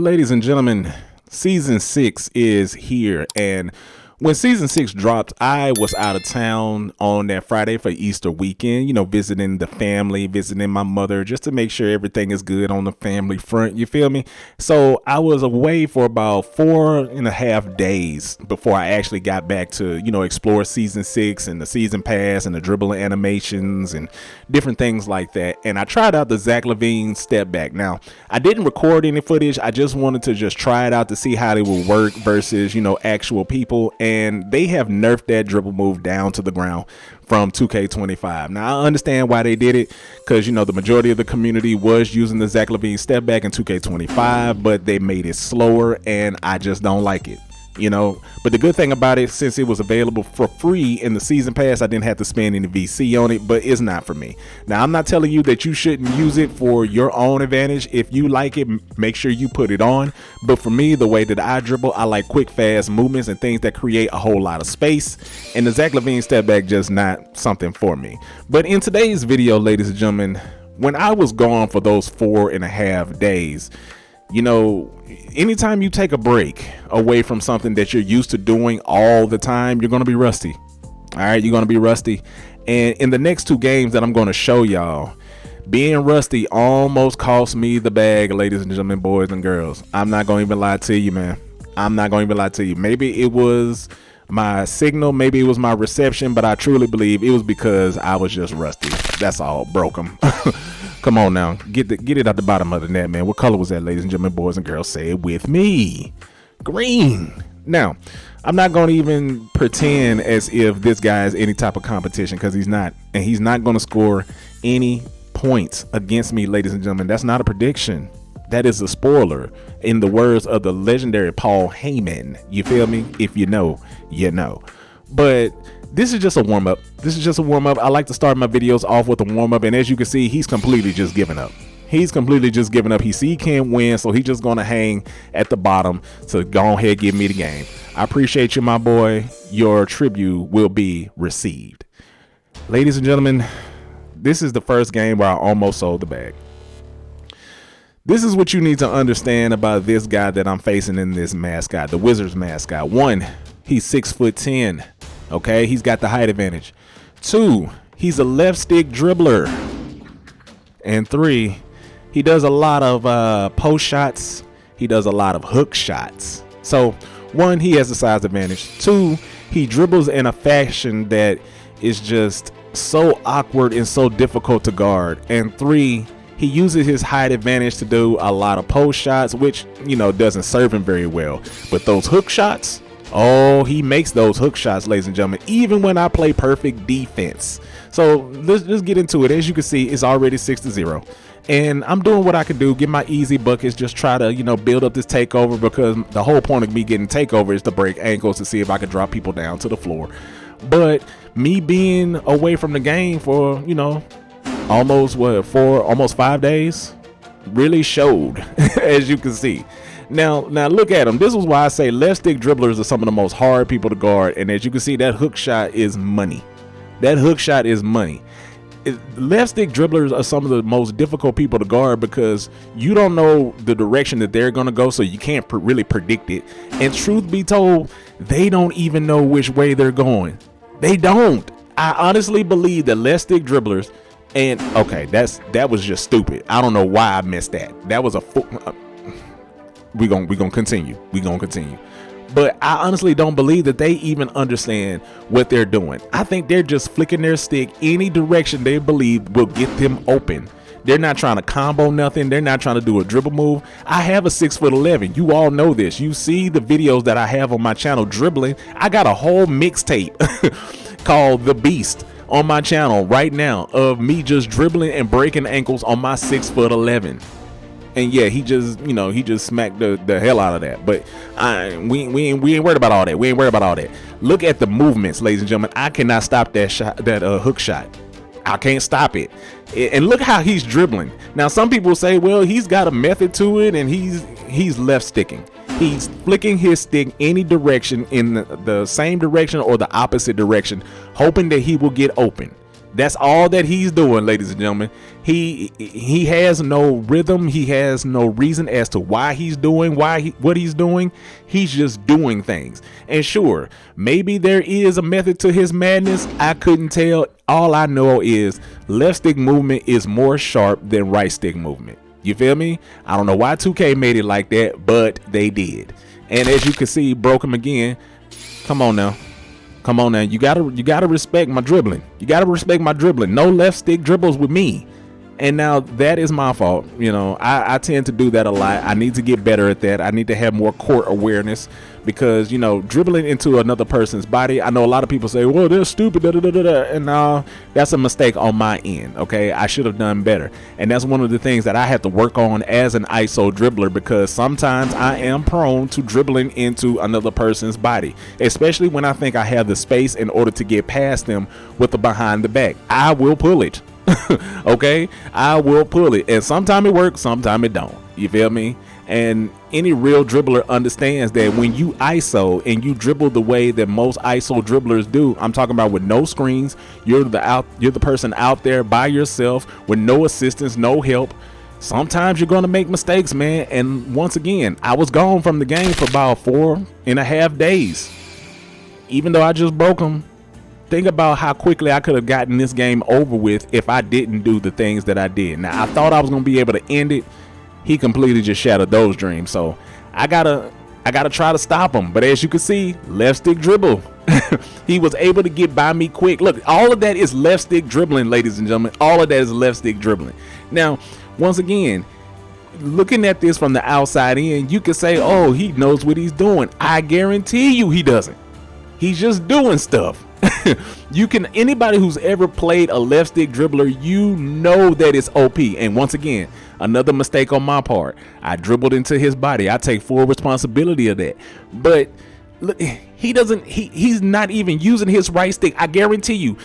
ladies and gentlemen, season 6 is here, and when season 6 dropped, I was out of town on that Friday for Easter weekend, visiting the family, visiting my mother, just to make sure everything is good on the family front. You feel me? So I was away for about 4.5 days before I actually got back to, explore season 6 and the season pass and the dribbling animations and different things like that. And I tried out the Zach LaVine step back. Now, I didn't record any footage. I just wanted to just try it out to see how they would work versus, actual people. And they have nerfed that dribble move down to the ground from 2K25. Now, I understand why they did it because, the majority of the community was using the Zach LaVine step back in 2K25, but they made it slower, and I just don't like it. But the good thing about it, since it was available for free in the season pass, I didn't have to spend any VC on it, but it's not for me. Now, I'm not telling you that you shouldn't use it for your own advantage. If you like it, make sure you put it on. But for me, the way that I dribble, I like quick, fast movements and things that create a whole lot of space. And the Zach LaVine step back just not something for me. But in today's video, ladies and gentlemen, when I was gone for those 4.5 days, anytime you take a break away from something that you're used to doing all the time, you're going to be rusty. All right, you're going to be rusty. And in the next 2 games that I'm going to show y'all, being rusty almost cost me the bag, ladies and gentlemen, boys and girls. I'm not going to even lie to you, man. I'm not going to even lie to you. Maybe it was my signal, maybe it was my reception, but I truly believe it was because I was just rusty. That's all. Broke them. Come on now, get it out the bottom of the net, man. What color was that, ladies and gentlemen, boys and girls? Say it with me. Green. Now, I'm not going to even pretend as if this guy is any type of competition, because he's not. And he's not going to score any points against me, ladies and gentlemen. That's not a prediction. That is a spoiler, in the words of the legendary Paul Heyman. You feel me? If you know, you know. But this is just a warm-up. I like to start my videos off with a warm-up, and as you can see, he's completely just giving up. He see he can't win, so he's just gonna hang at the bottom to go ahead give me the game. I appreciate you, my boy. Your tribute will be received. Ladies and gentlemen, this is the first game where I almost sold the bag. This is what you need to understand about this guy that I'm facing in this mascot, the Wizards mascot. 1, he's 6'10". Okay, he's got the height advantage. 2, he's a left stick dribbler. And 3, he does a lot of post shots. He does a lot of hook shots. So 1, he has the size advantage. 2, he dribbles in a fashion that is just so awkward and so difficult to guard. And 3, he uses his height advantage to do a lot of post shots, which, doesn't serve him very well. But those hook shots, oh, he makes those hook shots, ladies and gentlemen, even when I play perfect defense. So let's just get into it. As you can see, it's already 6-0. And I'm doing what I can do, get my easy buckets, just try to, build up this takeover, because the whole point of me getting takeover is to break ankles to see if I can drop people down to the floor. But me being away from the game for, almost 5 days really showed, as you can see. Now look at him. This is why I say left stick dribblers are some of the most hard people to guard. And as you can see, that hook shot is money. Left stick dribblers are some of the most difficult people to guard, because you don't know the direction that they're going to go, so you can't really predict it. And truth be told, they don't even know which way they're going. They don't. I honestly believe that left stick dribblers, and okay, that was just stupid. I don't know why I missed that. That was a we gonna continue. But I honestly don't believe that they even understand what they're doing. I think they're just flicking their stick any direction they believe will get them open. They're not trying to combo nothing. They're not trying to do a dribble move. I have a 6'11". You all know this. You see the videos that I have on my channel dribbling. I got a whole mixtape called The Beast on my channel right now of me just dribbling and breaking ankles on my 6'11". And yeah, he just smacked the hell out of that. But we ain't worried about all that. Look at the movements, ladies and gentlemen. I cannot stop that shot, that hook shot. I can't stop it. And look how he's dribbling. Now, some people say, well, he's got a method to it, and he's left sticking. He's flicking his stick any direction, in the same direction or the opposite direction, hoping that he will get open. That's all that he's doing, ladies and gentlemen. He has no rhythm. He has no reason as to why he's doing what he's doing. He's just doing things. And sure, maybe there is a method to his madness. I couldn't tell. All I know is left stick movement is more sharp than right stick movement. You feel me? I don't know why 2K made it like that, but they did. And as you can see, broke him again. Come on now. Come on now. You gotta respect my dribbling. You gotta respect my dribbling. No left stick dribbles with me. And now that is my fault. You know, I tend to do that a lot. I need to get better at that. I need to have more court awareness because, you know, dribbling into another person's body. I know a lot of people say, well, they're stupid. Da, da, da, da, da. And now that's a mistake on my end. OK, I should have done better. And that's one of the things that I have to work on as an ISO dribbler, because sometimes I am prone to dribbling into another person's body, especially when I think I have the space in order to get past them with the behind the back. I will pull it. Okay, I will pull it, and sometimes it works, sometimes it don't. You feel me? And any real dribbler understands that when you ISO and you dribble the way that most ISO dribblers do, I'm talking about with no screens, you're the person out there by yourself with no assistance, no help. Sometimes you're going to make mistakes, man. And once again, I was gone from the game for about 4.5 days, even though I just broke them. Think about how quickly I could have gotten this game over with if I didn't do the things that I did. Now, I thought I was going to be able to end it. He completely just shattered those dreams. So I gotta try to stop him. But as you can see, left stick dribble. He was able to get by me quick. Look, all of that is left stick dribbling, ladies and gentlemen. All of that is left stick dribbling. Now, once again, looking at this from the outside in, you could say, oh, he knows what he's doing. I guarantee you he doesn't. He's just doing stuff. Anybody who's ever played a left stick dribbler, you know that it's OP. And once again, another mistake on my part. I dribbled into his body. I take full responsibility of that. But look, he's not even using his right stick. I guarantee you,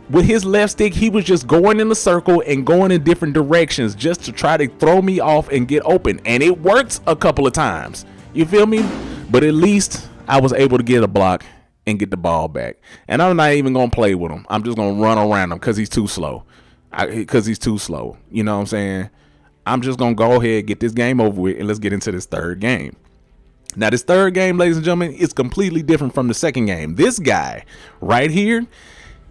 with his left stick, he was just going in a circle and going in different directions just to try to throw me off and get open. And it worked a couple of times. You feel me? But at least I was able to get a block and get the ball back. And I'm not even going to play with him. I'm just going to run around him because he's too slow. You know what I'm saying? I'm just going to go ahead, get this game over with, and let's get into this third game. Now, this third game, ladies and gentlemen, is completely different from the second game. This guy right here,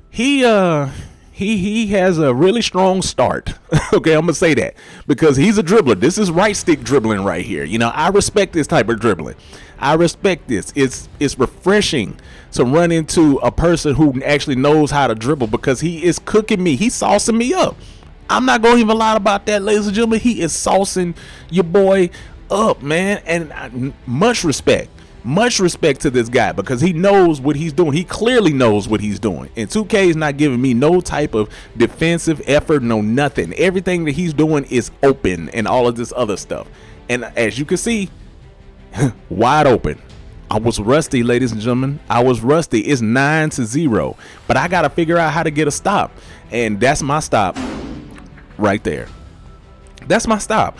he has a really strong start. Okay, I'm going to say that because he's a dribbler. This is right stick dribbling right here. You know, I respect this type of dribbling. I respect this. It's refreshing to run into a person who actually knows how to dribble because he is cooking me. He's saucing me up. I'm not going to even lie about that, ladies and gentlemen. He is saucing your boy up, man. And much respect to this guy because he knows what he's doing. He clearly knows what he's doing. And 2K is not giving me no type of defensive effort, no nothing. Everything that he's doing is open and all of this other stuff. And as you can see, wide open. I was rusty, ladies and gentlemen. I was rusty. It's 9-0, but I got to figure out how to get a stop. And that's my stop right there. That's my stop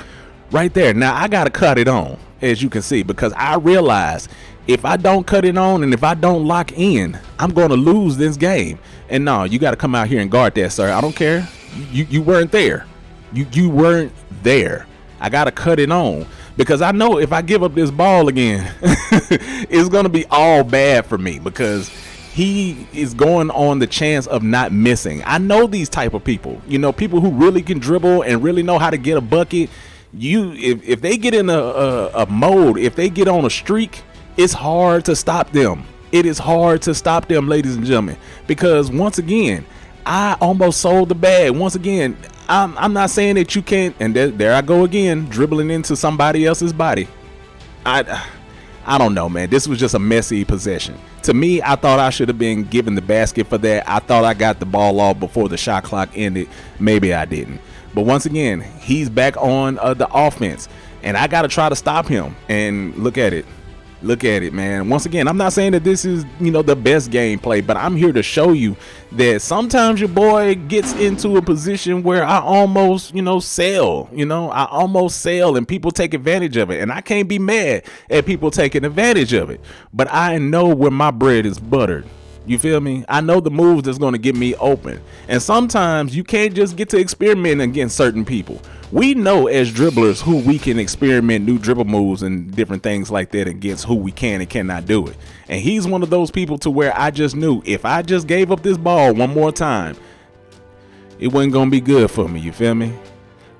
right there. Now I got to cut it on, as you can see, because I realize if I don't cut it on and if I don't lock in, I'm going to lose this game. And no, you got to come out here and guard that, sir. I don't care. You weren't there. You weren't there. I got to cut it on. Because I know if I give up this ball again, it's going to be all bad for me because he is going on the chance of not missing. I know these type of people, you know, people who really can dribble and really know how to get a bucket. If they get in a mode, if they get on a streak, it's hard to stop them. It is hard to stop them, ladies and gentlemen, because once again, I almost sold the bag. Once again, I'm not saying that you can't, and there I go again, dribbling into somebody else's body. I don't know, man. This was just a messy possession. To me, I thought I should have been given the basket for that. I thought I got the ball off before the shot clock ended. Maybe I didn't. But once again, he's back on the offense, and I got to try to stop him. And look at it. Look at it, man. Once again, I'm not saying that this is, you know, the best gameplay, but I'm here to show you that sometimes your boy gets into a position where I almost, sell. I almost sell and people take advantage of it. And I can't be mad at people taking advantage of it. But I know where my bread is buttered. You feel me? I know the moves that's going to get me open. And sometimes you can't just get to experiment against certain people. We know as dribblers who we can experiment new dribble moves and different things like that against, who we can and cannot do it. And he's one of those people to where I just knew if I just gave up this ball one more time, it wasn't going to be good for me. You feel me?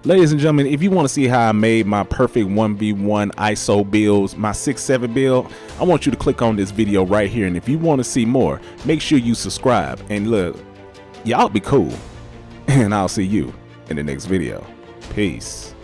Ladies and gentlemen, if you want to see how I made my perfect 1v1 ISO builds, my 6-7 build, I want you to click on this video right here. And if you want to see more, make sure you subscribe. And look, y'all be cool. And I'll see you in the next video. Peace.